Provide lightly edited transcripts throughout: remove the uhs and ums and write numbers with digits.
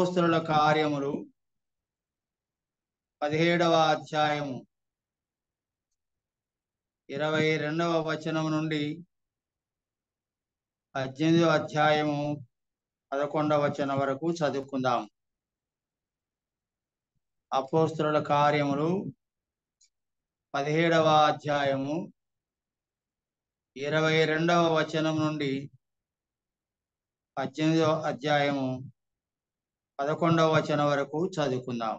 అపోస్తలుల కార్యములు 17వ అధ్యాయము 22వ వచనం నుండి 18వ అధ్యాయము 11వ వచనం వరకు చదువుకుందాం. అపోస్తలుల కార్యములు 17వ అధ్యాయము 22వ వచనం నుండి 18వ అధ్యాయము 11వ వచనం వరకు చదువుకుందాం.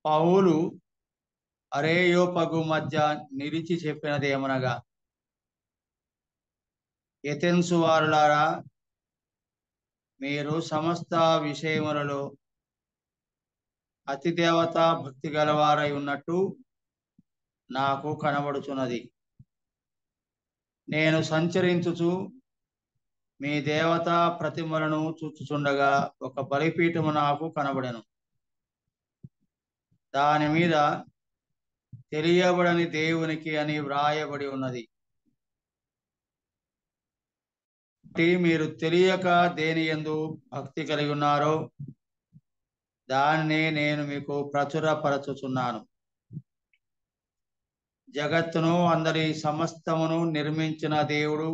పౌలు అరేయోపగు మధ్య నిలిచి చెప్పినదేమనగా, ఎథెన్సు వారులారా, మీరు సమస్త విషయములలో అతిదేవత భక్తి గలవారై ఉన్నట్టు నాకు కనబడుచున్నది. నేను సంచరించుచు మీ దేవతా ప్రతిమలను చూచుచుండగా ఒక బలిపీఠము నాకు కనబడెను. దాని మీద తెలియబడని దేవునికి అని వ్రాయబడి ఉన్నది. మీరు తెలియక దేని యందు భక్తి కలిగి ఉన్నారో దానిని నేను మీకు ప్రచురపరచుచున్నాను. జగత్తును అందరి సమస్తమును నిర్మించిన దేవుడు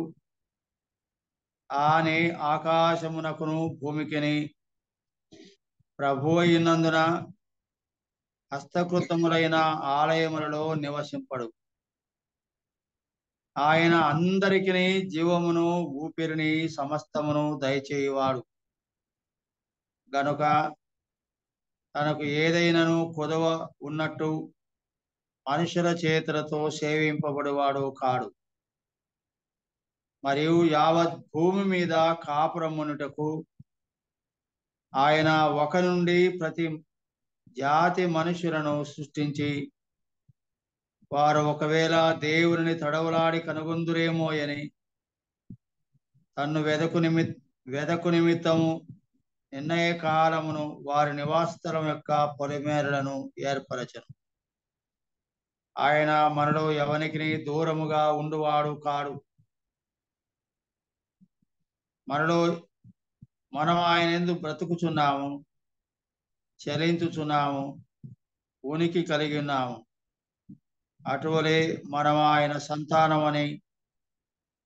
ఆని ఆకాశమునకును భూమికిని ప్రభు అయినందున హస్తకృతములైన ఆలయములలో నివసింపడు. ఆయన అందరికి జీవమును ఊపిరిని సమస్తమును దయచేయువాడు గనుక తనకు ఏదైనాను కొదవ ఉన్నట్టు మనుషుల చేతులతో సేవింపబడువాడు కాడు. మరియు యావత్ భూమి మీద కాపురమునుటకు ఆయన ఒక నుండి ప్రతి జాతి మనుషులను సృష్టించి, వారు ఒకవేళ దేవుని తడవలాడి కనుగొందురేమో అని తన్ను వెదకు నిమిత్తము నిర్ణయ కాలమును వారి నివాసస్థలం యొక్క పొలిమేరలను ఏర్పరచను. ఆయన మనలో ఎవనికి దూరముగా ఉండువాడు కాడు. మనం ఆయన యందు బ్రతుకుచున్నాము, చలించుచున్నాము, ఉనికి కలిగి ఉన్నాము. అటువలే మనం ఆయన సంతానమని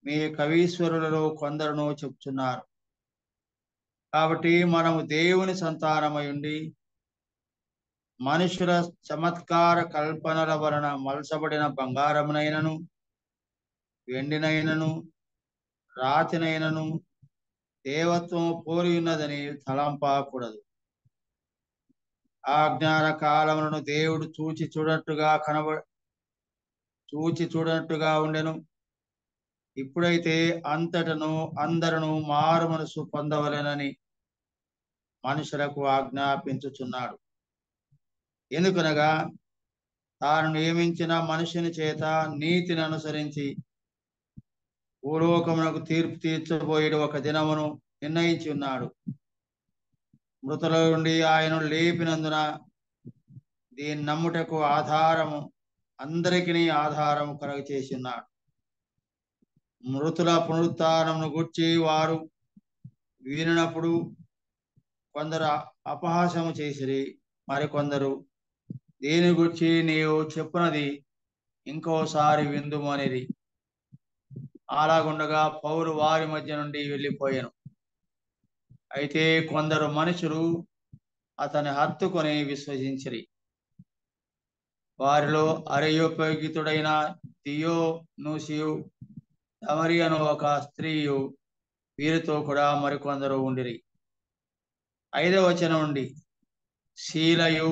మీ కవీశ్వరులలో కొందరును చెప్తున్నారు. కాబట్టి మనము దేవుని సంతానమై ఉండి మనుషుల చమత్కార కల్పనల వలన మలసబడిన బంగారమునైనను వెండినైనను రాతినైనను దేవత్వం పోలి ఉన్నదని తలంపకూడదు. ఆ జ్ఞాన కాలములను దేవుడు చూచి చూడనట్టుగా ఉండెను. ఇప్పుడైతే అంతటను అందరూ మారు మనసు పొందవలెనని మనుషులకు ఆజ్ఞాపించుచున్నాడు. ఎందుకనగా తాను నియమించిన మనుషుని చేత నీతిని అనుసరించి భూలోకమునకు తీర్పు తీర్చబోయేడు ఒక దినమును నిర్ణయించి ఉన్నాడు. మృతుల నుండి ఆయన లేపినందున దీని నమ్ముటకు ఆధారము అందరికీ ఆధారము కలుగ చేసి ఉన్నాడు. మృతుల పునరుత్థానమును గూర్చి వారు వినినప్పుడు కొందరు అపహాసము చేసిరి, మరికొందరు దీని గురించి నీవు చెప్పునది ఇంకోసారి విందుము అనేది. అలాగుండగా పౌలు వారి మధ్య నుండి వెళ్ళిపోయాను. అయితే కొందరు మనుషులు అతని హత్తుకొని విశ్వసించిరి. వారిలో అరెయోపయోగితుడైన దియోనూసియు, తమరి అను ఒక స్త్రీయు, వీరితో కూడా మరికొందరు ఉండిరి. 5వ వచనం నుండి శీలయు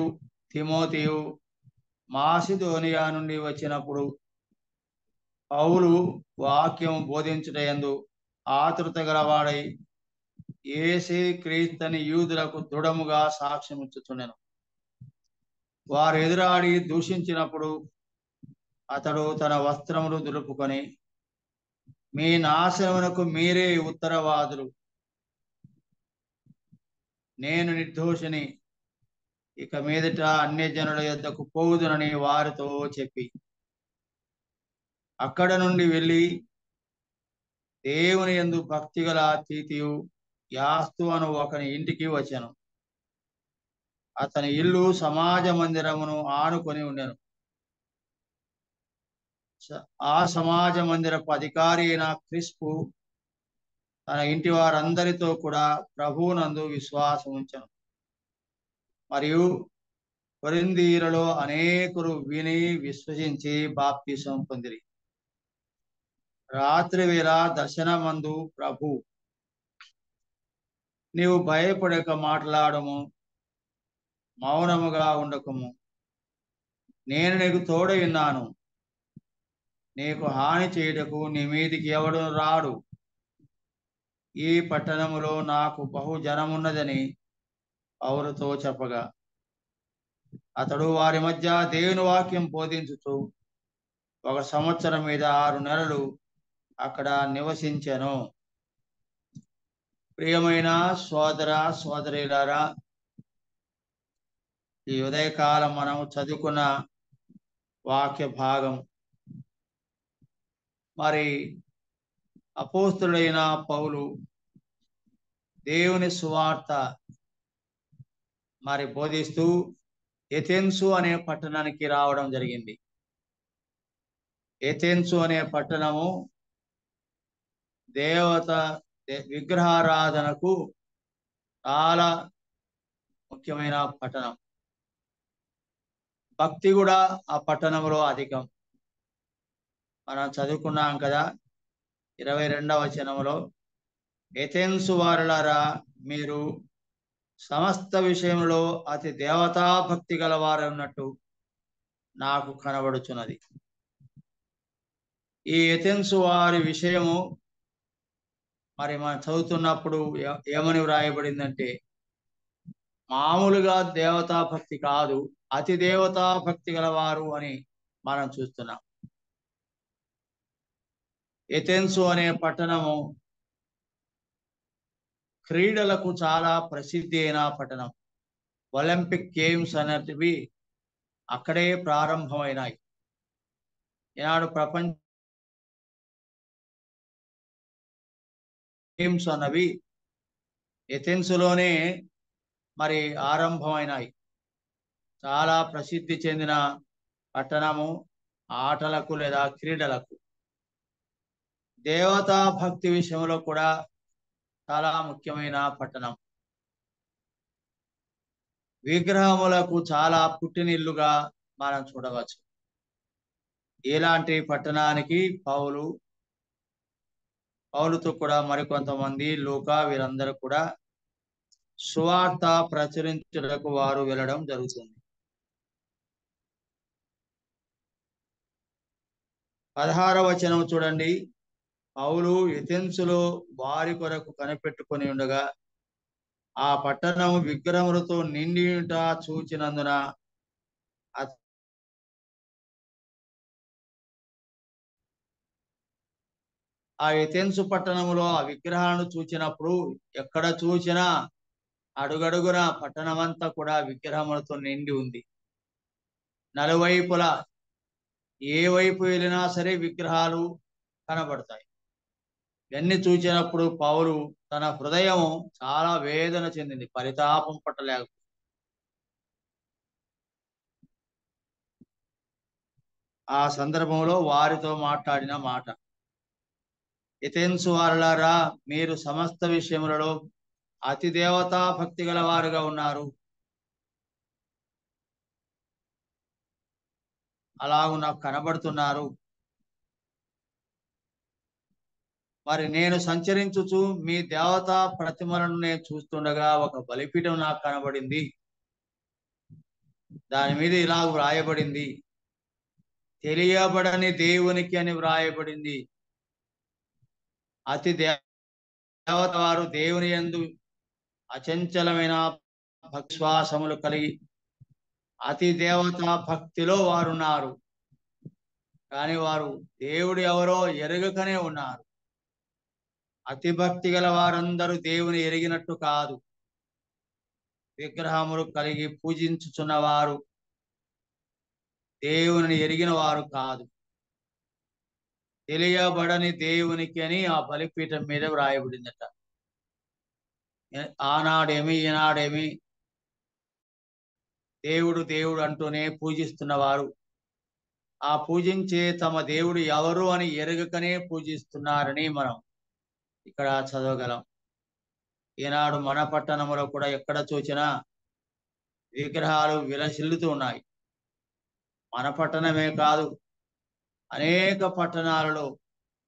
తిమోతియు మాసిదోనియా నుండి వచ్చినప్పుడు పౌలు వాక్యం బోధించుటయందు ఆతృత గలవాడై యేసే క్రీస్తుని యూదులకు దృఢముగా సాక్ష్యమిచ్చుచుండెను. వారు ఎదురాడి దూషించినప్పుడు అతడు తన వస్త్రములు దులుపుకొని, మీ నాశనమునకు మీరే ఉత్తరవాదులు, నేను నిర్దోషిని, ఇక మీదట అన్యజనుల యొద్దకు పోవుదునని వారితో చెప్పి అక్కడ నుండి వెళ్ళి దేవుని యందు భక్తిగల అతిథియు యాస్తు అను ఒకని ఇంటికి వచ్చాను. అతని ఇల్లు సమాజ మందిరమును ఆనుకొని ఉండెను. ఆ సమాజ మందిరపు అధికారి అయిన క్రిస్పు తన ఇంటి వారందరితో కూడా ప్రభువునందు విశ్వాసం ఉంచెను. మరియు కొరింథీయులలో అనేకులు విని విశ్వసించి బాప్తిసం పొందిరి. రాత్రి వేళ దర్శనమందు ప్రభు, నీవు భయపడక మాట్లాడము, మౌనముగా ఉండకము, నేను నీకు తోడై ఉన్నాను, నీకు హాని చేయుటకు నీ మీదికి ఎవడు రాడు, ఈ పట్టణములో నాకు బహు జనమున్నదని పౌలుతో చెప్పగా, అతడు వారి మధ్య దేవుని వాక్యం బోధించుతూ 1 సంవత్సరం మీద 6 నెలలు అక్కడ నివసించెను. ప్రియమైన సోదర సోదరీలారా, ఈ ఉదయకాలం మనం చదువుకున్న వాక్య భాగం మరి అపోస్తుడైన పౌలు దేవుని సువార్త మరి బోధిస్తూ ఎథెన్సు అనే పట్టణానికి రావడం జరిగింది. ఎథెన్సు అనే పట్టణము విగ్రహారాధనకు చాలా ముఖ్యమైన పట్టణం. భక్తి కూడా ఆ పట్టణంలో అధికం. మనం చదువుకున్నాం కదా 22వ వచనంలో, ఎథెన్సు వారులారా, మీరు సమస్త విషయంలో అతి దేవతా భక్తి గలవారు ఉన్నట్టు నాకు కనబడుచున్నది. ఈ ఎథెన్సు వారి విషయము మరి మనం చదువుతున్నప్పుడు ఏమని వ్రాయబడిందంటే, మామూలుగా దేవతా భక్తి కాదు, అతి దేవతా భక్తి గలవారు అని మనం చూస్తున్నాం. ఎథెన్సు అనే పట్టణము క్రీడలకు చాలా ప్రసిద్ధి అయిన పట్టణం. ఒలింపిక్ గేమ్స్ అనేటివి అక్కడే ప్రారంభమైనాయి. ఈనాడు ప్రపంచ గేమ్స్ అన్నవి ఎథెన్సులోనే మరి ఆరంభమైనాయి. చాలా ప్రసిద్ధి చెందిన పట్టణము ఆటలకు లేదా క్రీడలకు. దేవతా భక్తి విషయంలో కూడా చాలా ముఖ్యమైన పట్టణం. విగ్రహములకు చాలా పుట్టినిల్లుగా మనం చూడవచ్చు. ఇలాంటి పట్టణానికి పౌలుతో కూడా మరికొంతమంది, లూకా, వీరందరూ కూడా సువార్త ప్రచురించుటకు వారు వెళ్ళడం జరుగుతుంది. 16వ వచనం చూడండి. పౌలు ఎథెన్సులో వారి కొరకు కనిపెట్టుకొని ఉండగా ఆ పట్టణము విగ్రహములతో నిండి ఉంట చూచినందున ఆ ఎథెన్సు పట్టణములో ఆ విగ్రహాలను చూచినప్పుడు ఎక్కడ చూసినా అడుగడుగున పట్టణమంతా కూడా విగ్రహములతో నిండి ఉంది. నలువైపులా ఏ వైపు వెళ్ళినా సరే విగ్రహాలు కనబడతాయి. ఇవన్నీ చూసినప్పుడు పౌలు తన హృదయం చాలా వేదన చెందింది, పరితాపం పట్టలేక. ఆ సందర్భంలో వారితో మాట్లాడిన మాట, ఎథెన్సు వారులారా, మీరు సమస్త విషయములలో అతి దేవతా భక్తి గలవారుగా ఉన్నారు. అలాగూ నాకు కనబడుతున్నారు. మరి నేను సంచరించుచు మీ దేవతా ప్రతిమలను నేను చూస్తుండగా ఒక బలిపీఠం నాకు కనబడింది. దాని మీద ఇలా వ్రాయబడింది, తెలియబడని దేవునికి అని వ్రాయబడింది. అతి దేవత వారు దేవుని యందు అచంచలమైన విశ్వాసములు కలిగి అతి దేవతా భక్తిలో వారున్నారు. కానీ వారు దేవుడు ఎవరో ఎరుగకనే ఉన్నారు. అతి భక్తి గల వారందరూ దేవుని ఎరిగినట్టు కాదు. విగ్రహములు కలిగి పూజించుచున్న వారు దేవుని ఎరిగిన వారు కాదు. తెలియబడని దేవునికి అని ఆ బలిపీఠం మీద వ్రాయబడిందట. ఆనాడేమి ఈనాడేమి దేవుడు దేవుడు అంటూనే పూజిస్తున్నవారు ఆ పూజించే తమ దేవుడు ఎవరు అని ఎరుగకనే పూజిస్తున్నారని మనం ఇక్కడ చదవగలం. ఈనాడు మన పట్టణంలో కూడా ఎక్కడ చూసినా విగ్రహాలు విలసిల్లుతూ ఉన్నాయి. మన పట్టణమే కాదు, అనేక పట్టణాలలో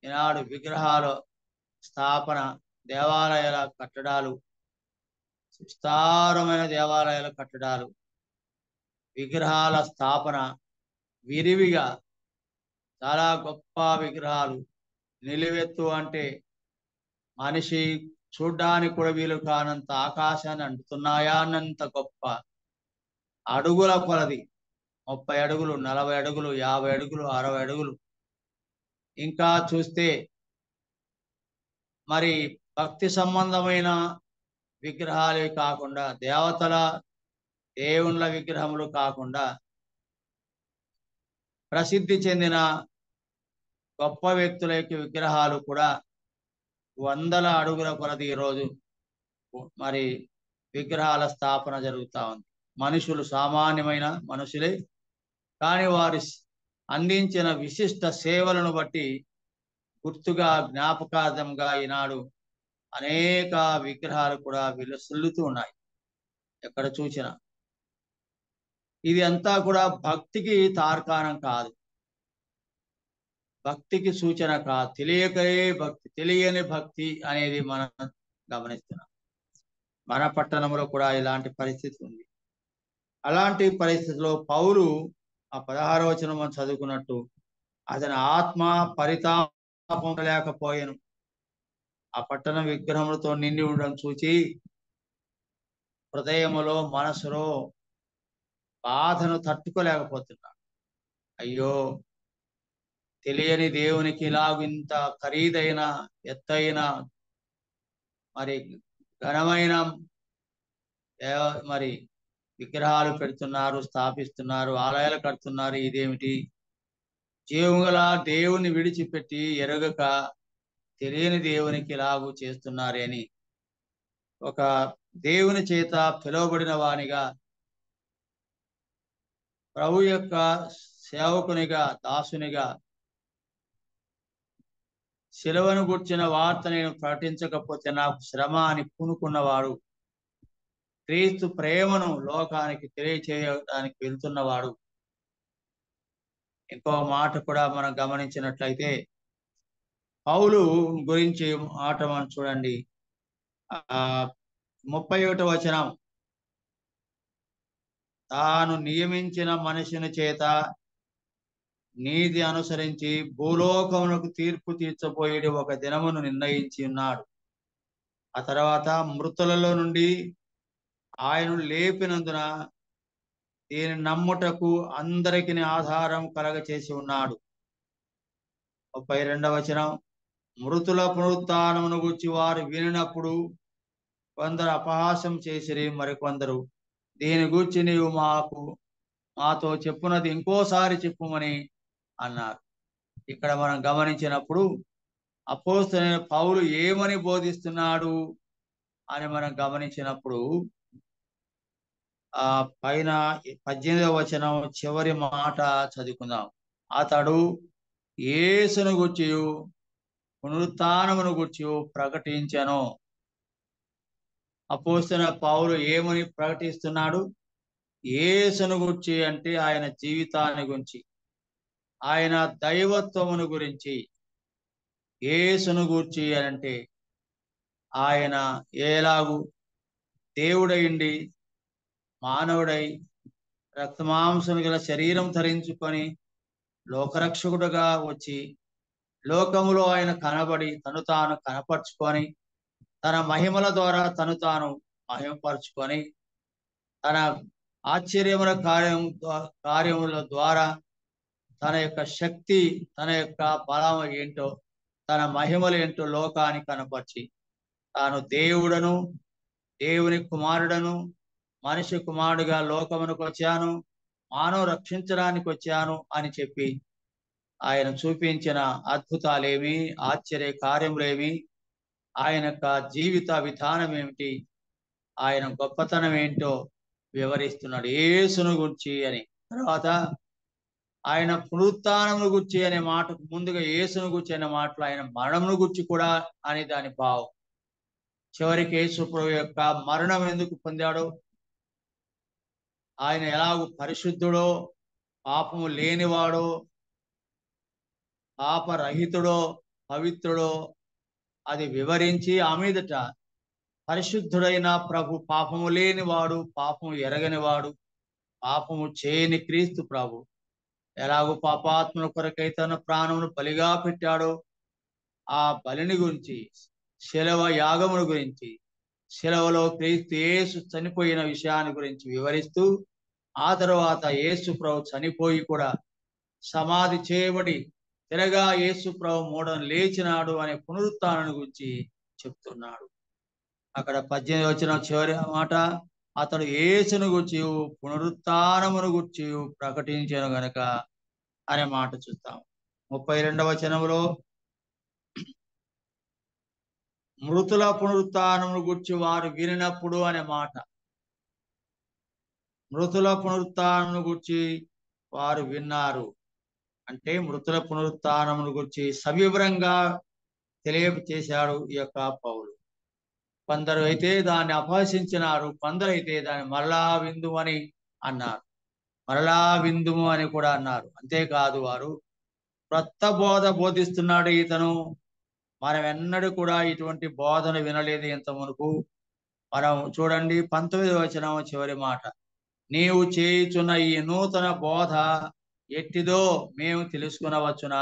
ఈనాడు విగ్రహాల స్థాపన, దేవాలయాల కట్టడాలు, విస్తారమైన దేవాలయాల కట్టడాలు, విగ్రహాల స్థాపన విరివిగా, చాలా గొప్ప విగ్రహాలు నిలువెత్తు అంటే మనిషి చూడ్డానికి కూడా వీలు కానంత ఆకాశాన్ని అంటున్నాయా అన్నంత గొప్ప అడుగుల కొలది, 30 అడుగులు, 40 అడుగులు, 50 అడుగులు, 60 అడుగులు. ఇంకా చూస్తే మరి భక్తి సంబంధమైన విగ్రహాలే కాకుండా, దేవుళ్ళ విగ్రహములు కాకుండా ప్రసిద్ధి చెందిన గొప్ప వ్యక్తుల యొక్క విగ్రహాలు కూడా 100 అడుగుల కొలది ఈరోజు మరి విగ్రహాల స్థాపన జరుగుతూ ఉంది. మనుషులు సామాన్యమైన మనుషులే, కానీ వారి అందించిన విశిష్ట సేవలను బట్టి గుర్తుగా, జ్ఞాపకార్థంగా ఈనాడు అనేక విగ్రహాలు కూడా విలసిల్లుతూ ఉన్నాయి ఎక్కడ చూసినా. ఇది అంతా కూడా భక్తికి తార్కాణం కాదు, భక్తికి సూచన కాదు, తెలియని భక్తి అనేది మనం గమనిస్తున్నాం. మన పట్టణంలో కూడా ఇలాంటి పరిస్థితి ఉంది. అలాంటి పరిస్థితిలో పౌలు ఆ 16వ వచనం మనం చదువుకున్నట్టు అతని ఆత్మ పరితాపం లేకపోయాను. ఆ పట్టణం విగ్రహములతో నిండి ఉండడం చూచి హృదయములో, మనసులో బాధను తట్టుకోలేకపోతున్నాడు. అయ్యో, తెలియని దేవునికి ఇలాగింత ఖరీదైన, ఎత్తైన, మరి ఘనమైన మరి విగ్రహాలు పెడుతున్నారు, స్థాపిస్తున్నారు, ఆలయాలు కడుతున్నారు. ఇదేమిటి? జీవముగల దేవుని విడిచిపెట్టి ఎరగక తెలియని దేవునికి ఇలాగూ చేస్తున్నారని ఒక దేవుని చేత పిలువబడిన వానిగా, ప్రభు యొక్క సేవకునిగా, దాసునిగా శిలువను గుర్చిన వార్త నేను ప్రకటించకపోతే నాకు శ్రమ అని పూనుకున్నవాడు, క్రీస్తు ప్రేమను లోకానికి తెలియచేయడానికి వెళ్తున్నవాడు. ఇంకో మాట కూడా మనం గమనించినట్లయితే పౌలు గురించి మాట మనం చూడండి. 31వ వచనం, తాను నియమించిన మనుషుని చేత నీతి అనుసరించి భూలోకమునకు తీర్పు తీర్చబోయేది ఒక దినమును నిర్ణయించి ఉన్నాడు. ఆ తర్వాత మృతులలో నుండి ఆయనను లేపినందున దీని నమ్ముటకు అందరికి ఆధారం కలగచేసి ఉన్నాడు. 32వ వచనం, మృతుల పునరుత్థానమును గురించి వారు వినినప్పుడు కొందరు అపహాస్యం చేసిరి, మరికొందరు దీని గూర్చి నీవు మాతో చెప్పున్నది ఇంకోసారి చెప్పుమని అన్నారు. ఇక్కడ మనం గమనించినప్పుడు అపోస్తలుడైన పౌలు ఏమని బోధిస్తున్నాడు అని మనం గమనించినప్పుడు పైన 18వ వచనం చివరి మాట చదువుకుందాం. అతడు యేసును గూర్చి పునరుత్థానమును గూర్చి ప్రకటించెను. అపోస్తలుడైన పౌలు ఏమని ప్రకటిస్తున్నాడు? యేసును గూర్చి అంటే ఆయన జీవితాన్ని గురించి, ఆయన దైవత్వమును గురించి. యేసును గూర్చి అంటే ఆయన ఎలాగు దేవుడైండి, మానవుడై, రక్తమాంసము గల శరీరం ధరించుకొని లోకరక్షకుడుగా వచ్చి లోకములో ఆయన కనబడి తను తాను కనపరుచుకొని తన మహిమల ద్వారా తను తాను మహిమపరుచుకొని తన ఆశ్చర్యముల కార్యముల ద్వారా తన యొక్క శక్తి, తన యొక్క బలం ఏంటో, తన మహిమలు ఏంటో లోకానికి కనపరిచి తాను దేవుడను, దేవుని కుమారుడను, మనిషి కుమారుడుగా లోకమునకు వచ్చాను, మానవ రక్షించడానికి వచ్చాను అని చెప్పి ఆయన చూపించిన అద్భుతాలేమి, ఆశ్చర్య కార్యములేమి, ఆయన యొక్క జీవిత విధానం ఏమిటి, ఆయన గొప్పతనం ఏంటో వివరిస్తున్నాడు యేసును గురించి అని. తర్వాత ఆయన పునరుత్థానమును గురించి అనే మాటకు ముందుగా యేసును గురించి అనే మాటలు ఆయన మరణమును గురించి కూడా అని దాని భావం. చివరికి యేసు ప్రభు యొక్క మరణం ఎందుకు పొందాడో, ఆయన ఎలాగూ పరిశుద్ధుడో, పాపము లేనివాడో, పాపరహితుడో, పవిత్రుడో అది వివరించి ఆ మీదట పరిశుద్ధుడైన ప్రభు పాపము లేనివాడు, పాపము ఎరగనివాడు, పాపము చేయని క్రీస్తు ప్రభు ఎలాగో పాపాత్మల కొరకై తన ప్రాణమును బలిగా పెట్టాడో ఆ బలిని గురించి, శిలవ యాగమును గురించి, శిలవలో క్రీస్తు యేసు చనిపోయిన విషయాన్ని గురించి వివరిస్తూ, ఆ తర్వాత యేసు ప్రభు చనిపోయి కూడా సమాధి చేయబడి తిరగా యేసు ప్రభు మూఢం లేచినాడు అనే పునరుత్థానం గురించి చెప్తున్నాడు. అక్కడ 18 వచ్చిన చివరి మాట, అతడు యేసును గుర్చి పునరుత్థానమును గుర్చి ప్రకటించాను గనక అనే మాట చూస్తాం. 32వ వచనంలో మృతుల పునరుత్థానమును గుర్చి వారు వినినప్పుడు అనే మాట. మృతుల పునరుత్థానమును గుర్చి వారు విన్నారు అంటే మృతుల పునరుత్థానమును గురించి సవివరంగా తెలియచేశాడు ఈ యొక్క పౌలు. కొందరు అయితే దాన్ని అపహసించినారు, కొందరైతే దాన్ని మరలా విందుము అని అన్నారు, మరలా విందుము అని కూడా అన్నారు. అంతేకాదు వారు క్రొత్త బోధ బోధిస్తున్నాడు ఇతను, మనం ఎన్నడూ కూడా ఇటువంటి బోధన వినలేదు ఇంత మునుపు. మనం చూడండి 19వ వచనం చివరి మాట, నీవు చేయుచున్న ఈ నూతన బోధ ఎట్టిదో మేము తెలుసుకునవచ్చునా?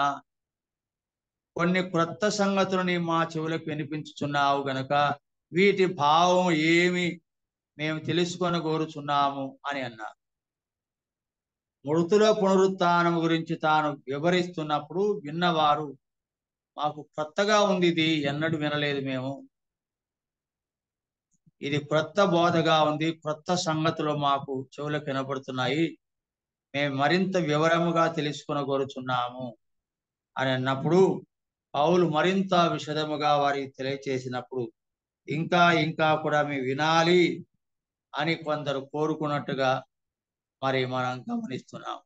కొన్ని క్రొత్త సంగతులని మా చెవులకు వినిపించుచున్నావు గనక వీటి భావం ఏమి మేము తెలుసుకొని కోరుచున్నాము అని అన్నారు. మృతుల పునరుత్థానం గురించి తాను వివరిస్తున్నప్పుడు విన్నవారు, మాకు కొత్తగా ఉంది, ఇది ఎన్నడూ వినలేదు మేము, ఇది క్రొత్త బోధగా ఉంది, క్రొత్త సంగతులు మాకు చెవులకు వినపడుతున్నాయి, మేము మరింత వివరముగా తెలుసుకొని కోరుచున్నాము అని అన్నప్పుడు పౌలు మరింత విశదముగా వారికి తెలియచేసినప్పుడు ఇంకా ఇంకా కూడా మేము వినాలి అని కొందరు కోరుకున్నట్టుగా మరి మనం గమనిస్తున్నాం.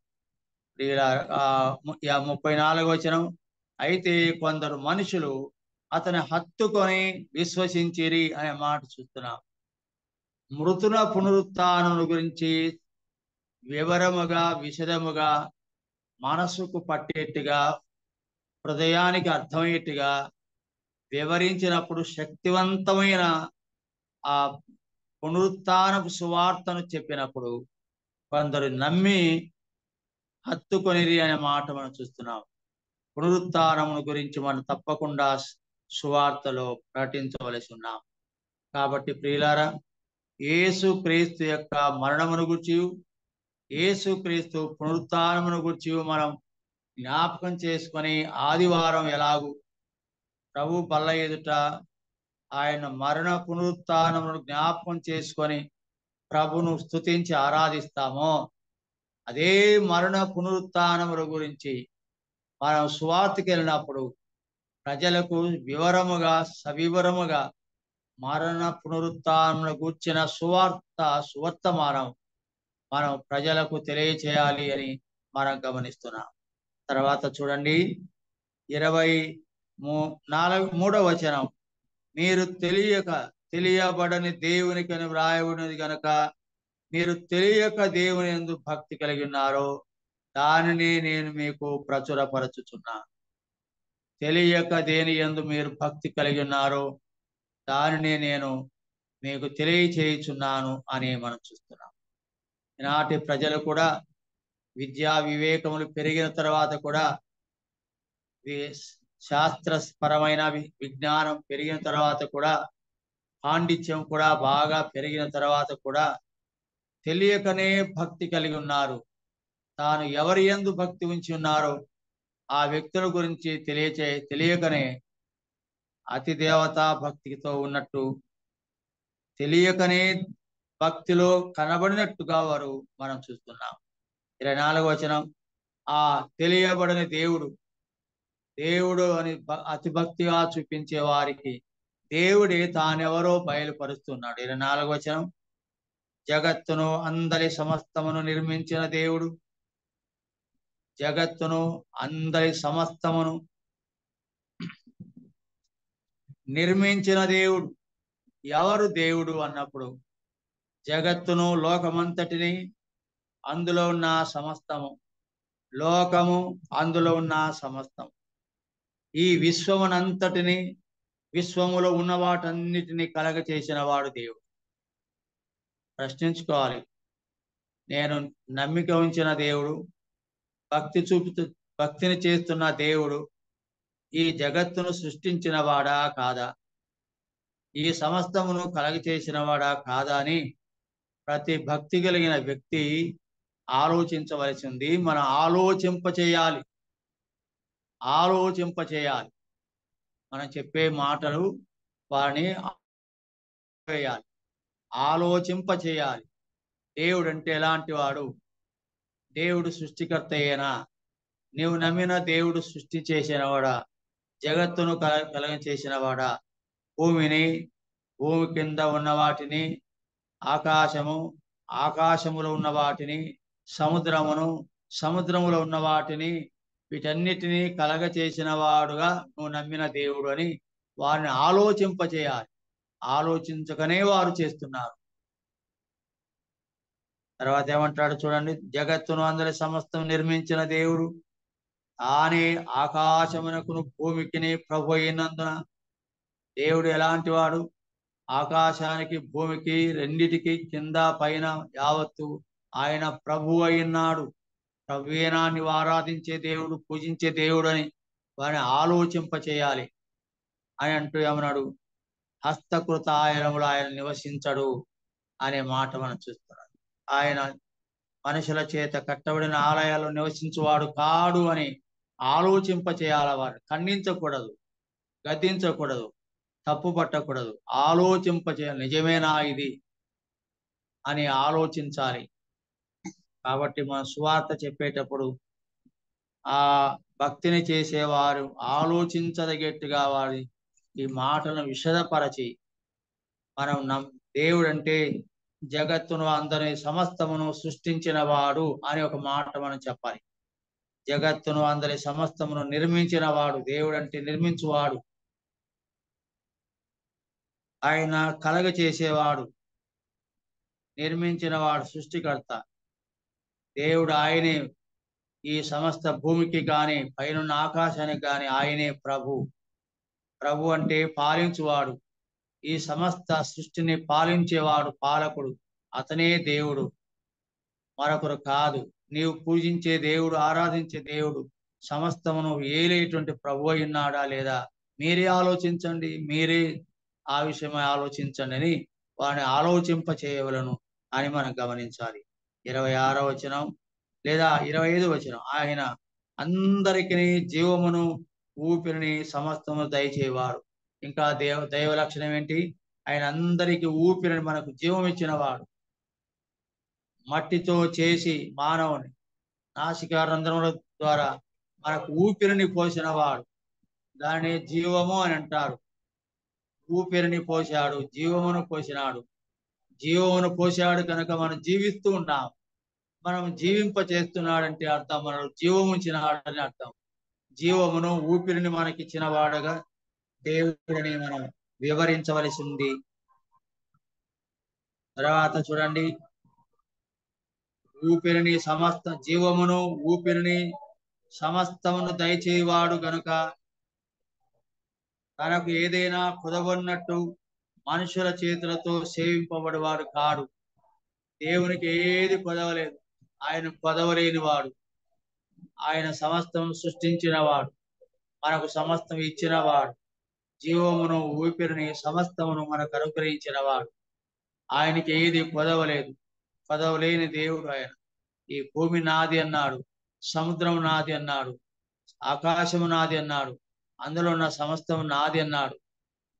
34వ వచనం, అయితే కొందరు మనుషులు అతని హత్తుకొని విశ్వసించిరి అనే మాట చూస్తున్నాం. మృతుల పునరుత్థానం గురించి వివరముగా విశదముగా మనసుకు పట్టేట్టుగా హృదయానికి అర్థమయ్యేట్టుగా వివరించినప్పుడు శక్తివంతమైన ఆ పునరుత్థానపు సువార్తను చెప్పినప్పుడు కొందరు నమ్మి హత్తుకొనిరి అనే మాట మనం చూస్తున్నాం. పునరుత్థానమును గురించి మనం తప్పకుండా సువార్తలో ప్రకటించవలసి ఉన్నాం. కాబట్టి ప్రియులారా, యేసు క్రీస్తు యొక్క మరణమును గురించి, యేసు క్రీస్తు పునరుత్థానమును గురించి మనం జ్ఞాపకం చేసుకొని ఆదివారం ఎలాగూ ప్రభు బల్ల ఎదుట ఆయన మరణ పునరుత్థానమును జ్ఞాపకం చేసుకొని ప్రభును స్తుతించి ఆరాధిస్తామో, అదే మరణ పునరుత్థానముల గురించి మనం సువార్తకి వెళ్ళినప్పుడు ప్రజలకు వివరముగా సవివరముగా మరణ పునరుత్థానమును గూర్చిన సువర్తమానం మనం ప్రజలకు తెలియచేయాలి అని మనం గమనిస్తున్నాం. తర్వాత చూడండి 23వ వచనం, మీరు తెలియబడని దేవునికి అని వ్రాయబడినది గనక మీరు తెలియక దేవుని యందు భక్తి కలిగి ఉన్నారో దానిని నేను మీకు ప్రచురపరచుచున్నాను. తెలియక దేని యందు మీరు భక్తి కలిగి ఉన్నారో దానిని నేను మీకు తెలియచేయుచున్నాను అని మనం చూస్తున్నాం. ఈనాటి ప్రజలు కూడా విద్యా వివేకములు పెరిగిన తర్వాత కూడా శాస్త్రపరమైన విజ్ఞానం పెరిగిన తర్వాత కూడా పాండిత్యం కూడా బాగా పెరిగిన తర్వాత కూడా తెలియకనే భక్తి కలిగి ఉన్నారు. తాను ఎవరి యందు భక్తి ఉంచి ఉన్నారో ఆ వ్యక్తుల గురించి తెలియకనే అతి దేవతా భక్తితో ఉన్నట్టు, తెలియకనే భక్తిలో కనబడినట్టుగా వారు మనం చూస్తున్నాం. 24వ వచనం, ఆ తెలియబడని దేవుడు అని అతి భక్తిగా చూపించే వారికి దేవుడే తానెవరో బయలుపరుస్తున్నాడు. 24వ వచనం, జగత్తును అందరి సమస్తమును నిర్మించిన దేవుడు, జగత్తును అందరి సమస్తమును నిర్మించిన దేవుడు. ఎవరు దేవుడు అన్నప్పుడు జగత్తును, లోకమంతటిని, అందులో ఉన్న సమస్తము, లోకము అందులో ఉన్న సమస్తం, ఈ విశ్వమునంతటిని, విశ్వములో ఉన్న వాటన్నిటిని కలగ చేసిన వాడు దేవుడు. ప్రశ్నించుకోవాలి, నేను నమ్మిక ఉంచిన దేవుడు, భక్తిని చేస్తున్న దేవుడు ఈ జగత్తును సృష్టించిన వాడా కాదా, ఈ సమస్తమును కలగ చేసిన వాడా కాదా అని ప్రతి భక్తి కలిగిన వ్యక్తి ఆలోచించవలసింది. మనం ఆలోచింపచేయాలి. మనం చెప్పే మాటలు వారిని వేయాలి, ఆలోచింపచేయాలి. దేవుడు అంటే ఎలాంటి వాడు? దేవుడు సృష్టికర్త అయినా, నీవు నమ్మిన దేవుడు సృష్టి చేసినవాడా, జగత్తును కలగ చేసినవాడా, భూమిని, భూమి కింద ఉన్న వాటిని, ఆకాశములో ఉన్న వాటిని, సముద్రములో ఉన్న వాటిని, వీటన్నిటినీ కలగ చేసిన వాడుగా నువ్వు నమ్మిన దేవుడు అని వారిని ఆలోచింపచేయాలి. ఆలోచించకనే వారు చేస్తున్నారు. తర్వాత ఏమంటాడు చూడండి, జగత్తును అందరి సమస్తం నిర్మించిన దేవుడు తానే ఆకాశమునకును భూమికిని ప్రభు అయినందున. దేవుడు ఎలాంటి వాడు? ఆకాశానికి, భూమికి, రెండిటికి, కింద పైన యావత్తు ఆయన ప్రభు అయినాడు. ప్రభువేనా నీవు ఆరాధించే దేవుడు, పూజించే దేవుడు అని వారిని ఆలోచింపచేయాలి. అని అంటూ ఏమన్నాడు? హస్తకృత ఆయనములు ఆయన నివసించడు అనే మాట మనం చూస్తున్నాం. ఆయన మనుషుల చేత కట్టబడిన ఆలయాల్లో నివసించువాడు కాడు అని ఆలోచింపచేయాల. వారు ఖండించకూడదు, గద్దించకూడదు, తప్పు పట్టకూడదు, ఆలోచింపచేయాలి. నిజమేనా ఇది అని ఆలోచించాలి. కాబట్టి మన సువార్త చెప్పేటప్పుడు ఆ భక్తిని చేసేవారు ఆలోచించదగట్టుగా వారి ఈ మాటలను విషదపరచి, మనం దేవుడు అంటే జగత్తును అందరి సమస్తమును సృష్టించిన వాడు అని ఒక మాట మనం చెప్పాలి. జగత్తును అందరి సమస్తమును నిర్మించిన వాడు దేవుడు అంటే నిర్మించువాడు, ఆయన కలగ చేసేవాడు, నిర్మించిన వాడు, సృష్టికర్త దేవుడు. ఆయనే ఈ సమస్త భూమికి కానీ పైనున్న ఆకాశానికి కానీ ఆయనే ప్రభు అంటే పాలించువాడు. ఈ సమస్త సృష్టిని పాలించేవాడు, పాలకుడు. అతనే దేవుడు, మరొకరు కాదు. నీవు పూజించే దేవుడు, ఆరాధించే దేవుడు సమస్తమును ఏలేటువంటి ప్రభు అయినాడా లేదా? మీరే ఆలోచించండి, మీరే ఆ విషయమై ఆలోచించండి అని వారిని ఆలోచింప చేయవలను అని మనం గమనించాలి. 26వ వచనం లేదా 25వ వచనం, ఆయన అందరికీ జీవమును, ఊపిరిని, సమస్తము దయచేవాడు. ఇంకా దైవ లక్షణం ఏంటి? ఆయన అందరికీ ఊపిరిని, మనకు జీవం ఇచ్చిన వాడు. మట్టితో చేసి మానవుని నాసికారంధ్రముల ద్వారా మనకు ఊపిరిని పోసిన వాడు. దాన్ని జీవము అని అంటారు. ఊపిరిని పోశాడు, జీవమును పోసినాడు. జీవమును పోశాడు కనుక మనం జీవిస్తూ ఉన్నాం. మనం జీవింప చేస్తున్నాడంటే అర్థం మనకు జీవము ఇచ్చినాడని అర్థం. జీవమును, ఊపిరిని మనకిచ్చిన వాడుగా దేవుడిని మనం వివరించవలసింది. తర్వాత చూడండి, ఊపిరిని, జీవమును, ఊపిరిని, సమస్తమును దయచేవాడు గనుక తనకు ఏదైనా కుదవన్నట్టు మనుషుల చేతులతో సేవింపబడేవాడు కాడు. దేవునికి ఏది కుదవలేదు, ఆయన కుదవలేని వాడు. ఆయన సమస్తం సృష్టించిన వాడు, మనకు సమస్తం ఇచ్చిన వాడు, జీవమును, ఊపిరిని, సమస్తమును మనకు అనుగ్రహించిన వాడు. ఆయనకి ఏది కుదవలేదు, కుదవలేని దేవుడు ఆయన. ఈ భూమి నాది అన్నాడు, సముద్రం నాది అన్నాడు, ఆకాశము నాది అన్నాడు, అందులో ఉన్న సమస్తం నాది అన్నాడు.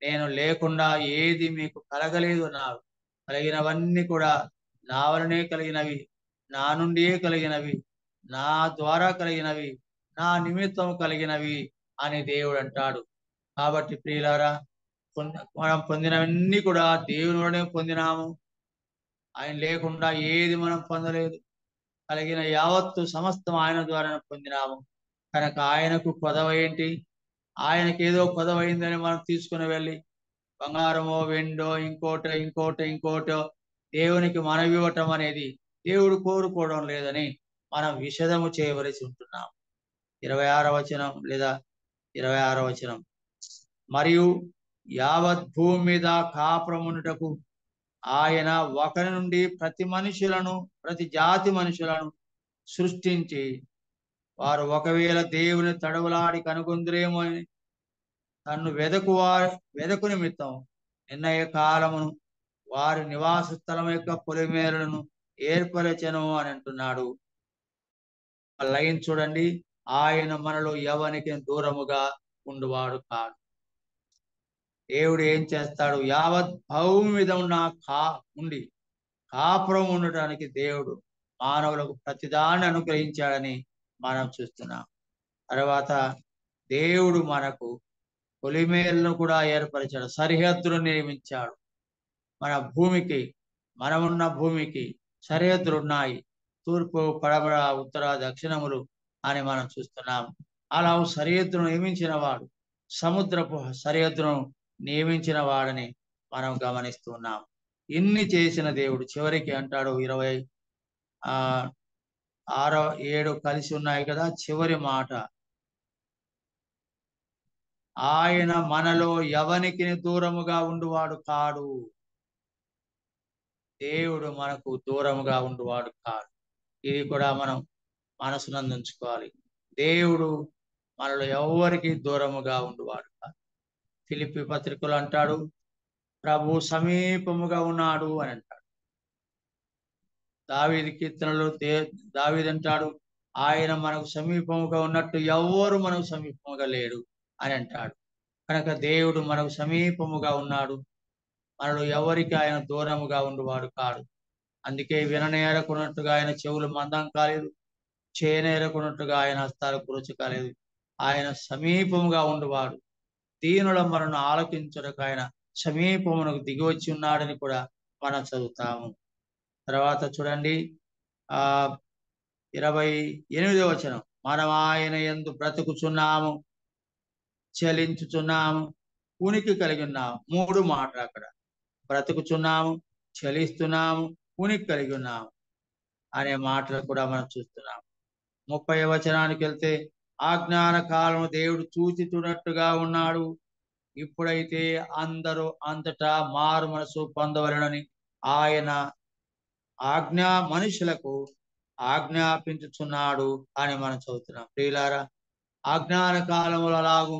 నేను లేకుండా ఏది మీకు కలగలేదు అన్నాడు. కలిగినవన్నీ కూడా నా వలనే కలిగినవి, నా నుండియే కలిగినవి, నా ద్వారా కలిగినవి, నా నిమిత్తం కలిగినవి అని దేవుడు అంటాడు. కాబట్టి ప్రియులారా, మనం పొందినవన్నీ కూడా దేవుని వలనే పొందినాము. ఆయన లేకుండా ఏది మనం పొందలేదు. కలిగిన యావత్తు సమస్తం ఆయన ద్వారానే పొందినాము. కనుక ఆయనకు కొదవ ఏంటి? ఆయనకి ఏదో కొదవైందని మనం తీసుకుని వెళ్ళి బంగారమో వెండో ఇంకోటో దేవునికి మనవివ్వటం అనేది దేవుడు కోరుకోవడం లేదని మనం విషదము చేయవలసి ఉంటున్నాం. 26వ వచనం లేదా 26వ వచనం, మరియు యావత్ భూమి మీద కాపురమునుటకు ఆయన ఒకరి నుండి ప్రతి జాతి మనుషులను సృష్టించి, వారు ఒకవేళ దేవుని తడవులాడి కనుగొందురేమో అని తన్ను వెదకు నిమిత్తం నిర్ణయ కాలమును వారి నివాస స్థలం యొక్క పొలిమేరలను ఏర్పరచెను అని అంటున్నాడు. లైన్ చూడండి, ఆయన మనలో ఎవరికి దూరముగా ఉండువాడు కాదు. దేవుడు ఏం చేస్తాడు? యావత్ భూమి మీద ఉండి కాపురం ఉండటానికి దేవుడు మానవులకు ప్రతిదాన్ని అనుగ్రహించాడని మనం చూస్తున్నాం. తర్వాత దేవుడు మనకు పొలిమేరలను కూడా ఏర్పరిచాడు, సరిహద్దులు నియమించాడు. మన భూమికి, మనమున్న భూమికి సరిహద్దులు ఉన్నాయి. తూర్పు, పడమర, ఉత్తర, దక్షిణములు అని మనం చూస్తున్నాం. అలా సరిహద్దును నియమించిన వాడు, సముద్రపు సరిహద్దును నియమించిన వాడని మనం గమనిస్తున్నాం. ఇన్ని చేసిన దేవుడు చివరికి అంటాడు, 26, 27 కలిసి ఉన్నాయి కదా, చివరి మాట, ఆయన మనలో ఎవనికి దూరముగా ఉండువాడు కాడు. దేవుడు మనకు దూరముగా ఉండువాడు కాడు. ఇది కూడా మనం మనసునందుంచుకోవాలి. దేవుడు మనలో ఎవరికి దూరముగా ఉండువాడు కాదు. ఫిలిప్పీ పత్రికలు అంటాడు, ప్రభు సమీపముగా ఉన్నాడు అని అంటాడు. దావీదు కీర్తనలు దావీదు అంటాడు, ఆయన మనకు సమీపముగా ఉన్నట్టు ఎవ్వరు మనకు సమీపముగా లేడు అని అంటాడు. కనుక దేవుడు మనకు సమీపముగా ఉన్నాడు. మనలో ఎవరికి ఆయన దూరముగా ఉండువాడు కాడు. అందుకే విననేరకున్నట్టుగా ఆయన చెవులు మందం కాలేదు, చేయనేరకున్నట్టుగా ఆయన హస్తాలు కురుచు కాలేదు. ఆయన సమీపముగా ఉండువాడు. దీనుల మనను ఆలకించుటకు ఆయన సమీపమునకు దిగి వచ్చి ఉన్నాడని కూడా మనం చదువుతాము. తర్వాత చూడండి, 28వ వచనం, మనం ఆయన యందు బ్రతుకుచున్నాము, చలించుచున్నాము, ఉనికి కలిగి ఉన్నాము. 3 మాటలు అక్కడ, బ్రతుకుచున్నాము, చలిస్తున్నాము, ఉనికి కలిగి ఉన్నాము అనే మాటలు కూడా మనం చూస్తున్నాం. 30వ వచనానికి వెళ్తే, ఆజ్ఞాన కాలం దేవుడు చూచి చూడట్టుగా ఉన్నాడు. ఇప్పుడైతే అందరూ అంతటా మారు మనసు పొందవలెనని ఆయన మనుషులకు ఆజ్ఞాపించుచున్నాడు అని మనం చదువుతున్నాం. ప్రియులారా, ఆజ్ఞాన కాలములో అలాగూ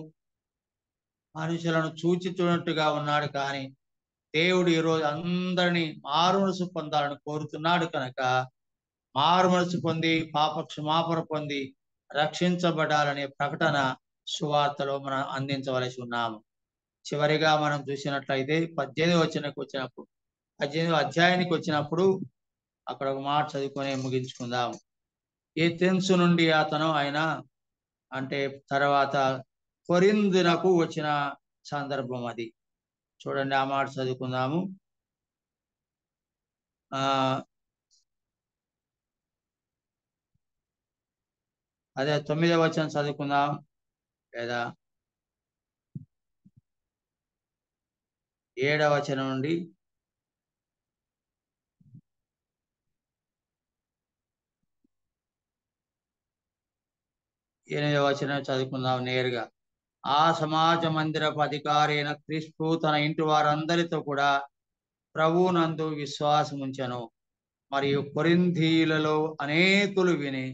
మనుషులను చూచి చూడట్టుగా ఉన్నాడు. కానీ దేవుడు ఈరోజు అందరినీ మారు మనసు పొందాలని కోరుతున్నాడు. కనుక మారు మనసు పొంది పాప క్షమాపణ పొంది రక్షించబడాలనే ప్రకటన సువార్తలో మనం అందించవలసి ఉన్నాము. చివరిగా మనం చూసినట్లయితే 18వ వచనానికి వచ్చినప్పుడు, 18వ అధ్యాయానికి వచ్చినప్పుడు అక్కడ ఒక మాట చదువుకొని ముగించుకుందాం. ఏథెన్సు నుండి ఆయన అంటే తర్వాత కొరింథునకు వచ్చిన సందర్భం అది. చూడండి, ఆ మాట చదువుకుందాము. అదే 9వ వచనం చదువుకుందాం, లేదా 7వ వచనం నుండి 8వ వచనం చదువుకుందాం నేరుగా. ఆ సమాజ మందిరపు అధికారి అయిన క్రీస్తు తన ఇంటి వారందరితో కూడా ప్రభువునందు విశ్వాసం ఉంచెను. మరియు కొరింథీయులలో అనేకులు విని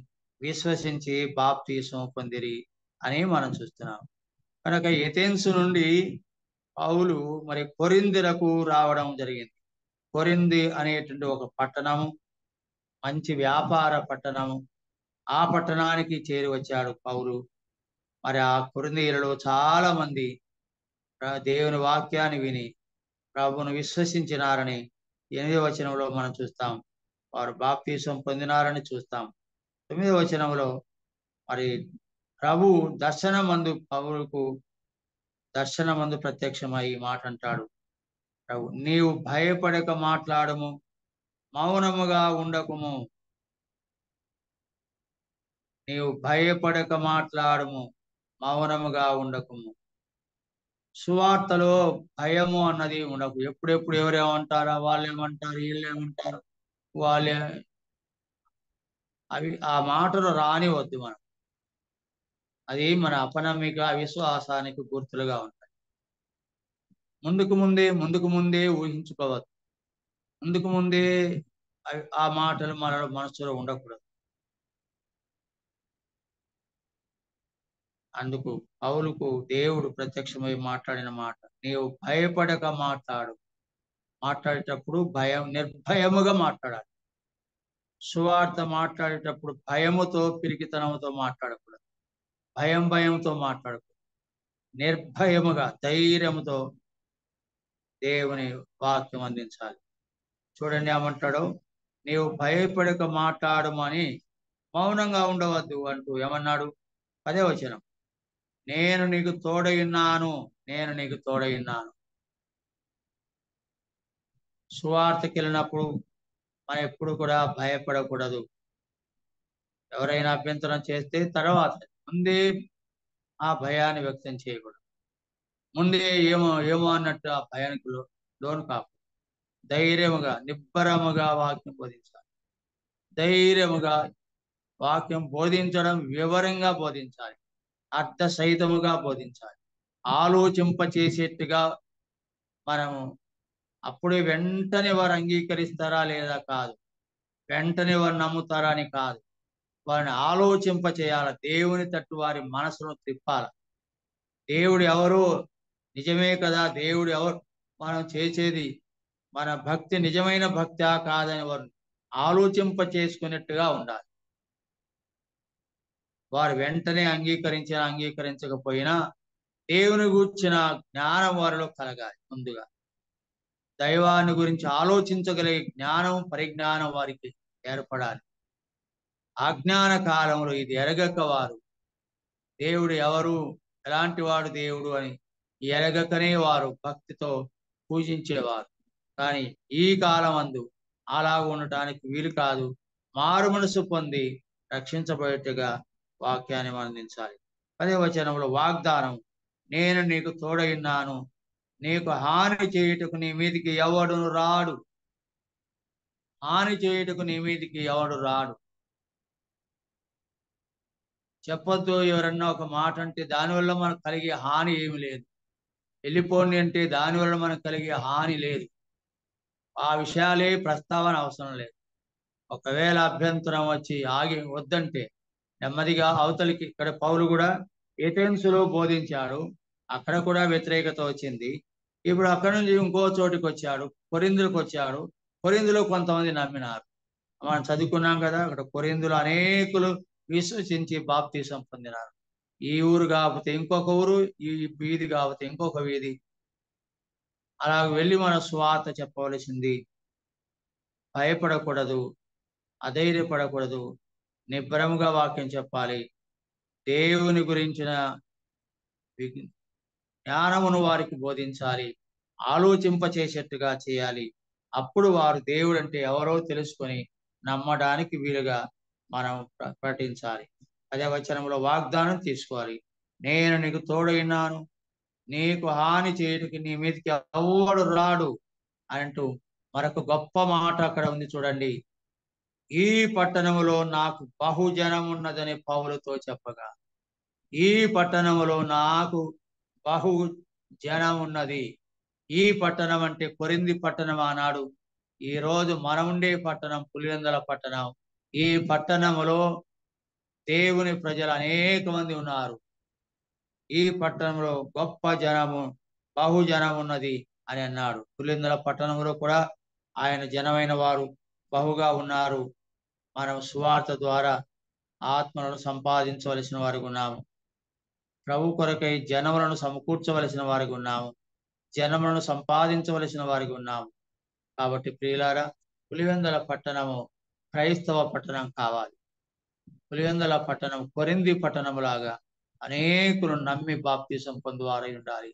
విశ్వసించి బాప్తీసం పొందిరి అని మనం చూస్తున్నాం. కనుక ఏథెన్సు నుండి పౌలు మరి కొరింథీలకు రావడం జరిగింది. కొరింథీ అనేటువంటి ఒక పట్టణము, మంచి వ్యాపార పట్టణము. ఆ పట్టణానికి చేరి వచ్చాడు పౌలు. మరి ఆ కొరింథీయులలో చాలా మంది దేవుని వాక్యాన్ని విని ప్రభువును విశ్వసించినారని 8వ వచనంలో మనం చూస్తాం. వారు బాప్తీసం పొందినారని చూస్తాం. 9వ వచనంలో మరి ప్రభు దర్శనమందు పౌలుకు దర్శనమందు ప్రత్యక్షమై ఈ మాట అంటాడు ప్రభు, నీవు భయపడక మాట్లాడము, మౌనముగా ఉండకుము. నీవు భయపడక మాట్లాడము, మౌనముగా ఉండకుము. సువార్తలో భయము అన్నది ఉండకు. ఎప్పుడెప్పుడు ఎవరేమంటారా, వాళ్ళు ఏమంటారు, వీళ్ళు ఏమంటారు, వాళ్ళే, అవి ఆ మాటలు రానివద్దు మనం. అది మన అపనమ్మిక విశ్వాసానికి గుర్తులుగా ఉంటాయి. ముందుకు ముందే ఊహించుకోవద్దు. ముందుకు ముందే ఆ మాటలు మన మనసులో ఉండకూడదు. అందుకు పౌలుకు దేవుడు ప్రత్యక్షమై మాట్లాడిన మాట, నీవు భయపడక మాట్లాడేటప్పుడు నిర్భయముగా మాట్లాడాలి. సువార్త మాట్లాడేటప్పుడు భయముతో, పిరికితనముతో మాట్లాడకూడదు. భయంతో మాట్లాడకూడదు. నిర్భయముగా, ధైర్యముతో దేవుని వాక్యం అందించాలి. చూడండి ఏమంటాడు, నీవు భయపడక మాట్లాడమని మౌనంగా ఉండవద్దు అంటూ ఏమన్నాడు? 10వ వచనం, నేను నీకు తోడైన్నాను, నేను నీకు తోడైన్నాను. సువార్తకి వెళ్ళినప్పుడు మనం ఎప్పుడు కూడా భయపడకూడదు. ఎవరైనా అభ్యంతరం చేస్తే తర్వాత, ముందే ఆ భయాన్ని వ్యక్తం చేయకూడదు. ముందే ఏమో ఏమో అన్నట్టు ఆ భయానికి లోను కాకు. ధైర్యముగా, నిబ్బరముగా వాక్యం బోధించాలి. ధైర్యముగా వాక్యం బోధించడం, వివరంగా బోధించాలి, అర్థ సహితముగా బోధించాలి, ఆలోచింపచేసేట్టుగా మనము. అప్పుడే వెంటనే వారు అంగీకరిస్తారా లేదా కాదు, వెంటనే వారు నమ్ముతారా అని కాదు, వారిని ఆలోచింప చేయాలి. దేవుని తట్టు వారి మనసును తిప్పాలి. దేవుడు ఎవరు, నిజమే కదా, దేవుడు ఎవరు, మనం చేసేది మన భక్తి నిజమైన భక్తా కాదని వారు ఆలోచింప చేసుకున్నట్టుగా ఉండాలి. వారు వెంటనే అంగీకరించకపోయినా దేవుని గూర్చిన జ్ఞానం వారిలో కలగాలి. ముందుగా దైవాన్ని గురించి ఆలోచించగలిగే జ్ఞానం, పరిజ్ఞానం వారికి ఏర్పడాలి. అజ్ఞాన కాలంలో ఇది ఎరగక వారు దేవుడు ఎవరు, ఎలాంటి వాడు దేవుడు అని ఎరగకనే వారు భక్తితో పూజించేవారు. కానీ ఈ కాలం అందు అలా ఉండటానికి వీలు కాదు. మారు మనసు పొంది రక్షించబడేట్టుగా వాక్యాన్ని అందించాలి. 10వ వచనంలో వాగ్దానం, నేను నీకు తోడైన్నాను, నీకు హాని చేయుటకు నీ మీదికి ఎవడును రాడు. హాని చేయుటకు నీ మీదికి ఎవడు రాడు. చెప్పొద్దు ఎవరన్నా ఒక మాట అంటే దానివల్ల మనకు కలిగే హాని ఏమి లేదు. వెళ్ళిపోండి అంటే దానివల్ల మనకు కలిగే హాని లేదు. ఆ విషయాలే ప్రస్తావన అవసరం లేదు. ఒకవేళ అభ్యంతరం వచ్చి ఆగి వద్దంటే నెమ్మదిగా అవతలికి. ఇక్కడ పౌలు కూడా ఏథెన్సులో బోధించాడు, అక్కడ కూడా వ్యతిరేకత వచ్చింది. ఇప్పుడు అక్కడ నుంచి ఇంకో చోటికి వచ్చాడు, కొరింథులకు వచ్చాడు. కొరింథులో కొంతమంది నమ్మినారు. మనం చదువుకున్నాం కదా, అక్కడ కొరింథులు అనేకులు విశ్వసించి బాప్తీసం పొందినారు. ఈ ఊరు కాకపోతే ఇంకొక ఊరు, ఈ వీధి కాకపోతే ఇంకొక వీధి, అలా వెళ్ళి మన సువార్త చెప్పవలసింది. భయపడకూడదు, అధైర్యపడకూడదు, నిబ్బరముగా వాక్యం చెప్పాలి. దేవుని గురించిన జ్ఞానమును వారికి బోధించాలి, ఆలోచింపచేసేట్టుగా చేయాలి. అప్పుడు వారు దేవుడు అంటే ఎవరో తెలుసుకొని నమ్మడానికి వీలుగా మనం ప్రకటించాలి. 10వ వచనంలో వాగ్దానం తీసుకోవాలి, నేను నీకు తోడైనాను, నీకు హాని చేయడానికి నీ మీదకి ఎవడు రాడు అంటూ మరొక గొప్ప మాట అక్కడ ఉంది చూడండి. ఈ పట్టణములో నాకు బహుజనం ఉన్నదని పౌలుతో చెప్పగా, ఈ పట్టణములో నాకు బహు జనం ఉన్నది. ఈ పట్టణం అంటే కొరింథీ పట్టణం ఆనాడు. ఈ రోజు మనముండే పట్టణం పులివెందుల పట్టణం. ఈ పట్టణములో దేవుని ప్రజలు అనేక మంది ఉన్నారు. ఈ పట్టణంలో గొప్ప జనము, బహుజనం ఉన్నది అని అన్నాడు. పులివెందుల పట్టణంలో కూడా ఆయన జనమైన వారు బహుగా ఉన్నారు. మనం సువార్త ద్వారా ఆత్మలను సంపాదించవలసిన వారికి ఉన్నాము. ప్రభు కొరకై జనములను సమకూర్చవలసిన వారికి ఉన్నాము. జనములను సంపాదించవలసిన వారికి ఉన్నాము. కాబట్టి ప్రియులారా, పులివెందుల పట్టణము క్రైస్తవ పట్టణం కావాలి. పులివెందుల పట్టణం కొరింథీ పట్టణం లాగా అనేకులు నమ్మి బాప్తీసం పొందువారై ఉండాలి.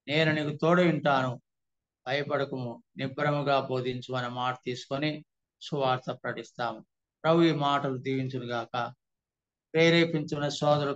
నేను నీకు తోడు ఉంటాను, భయపడకము, నిబ్బరముగా బోధించు అనే మాట తీసుకొని సువార్త ప్రకటిస్తాము. ప్రభు ఈ మాటలు దీవించును గాక. ప్రేరేపించిన సోదరు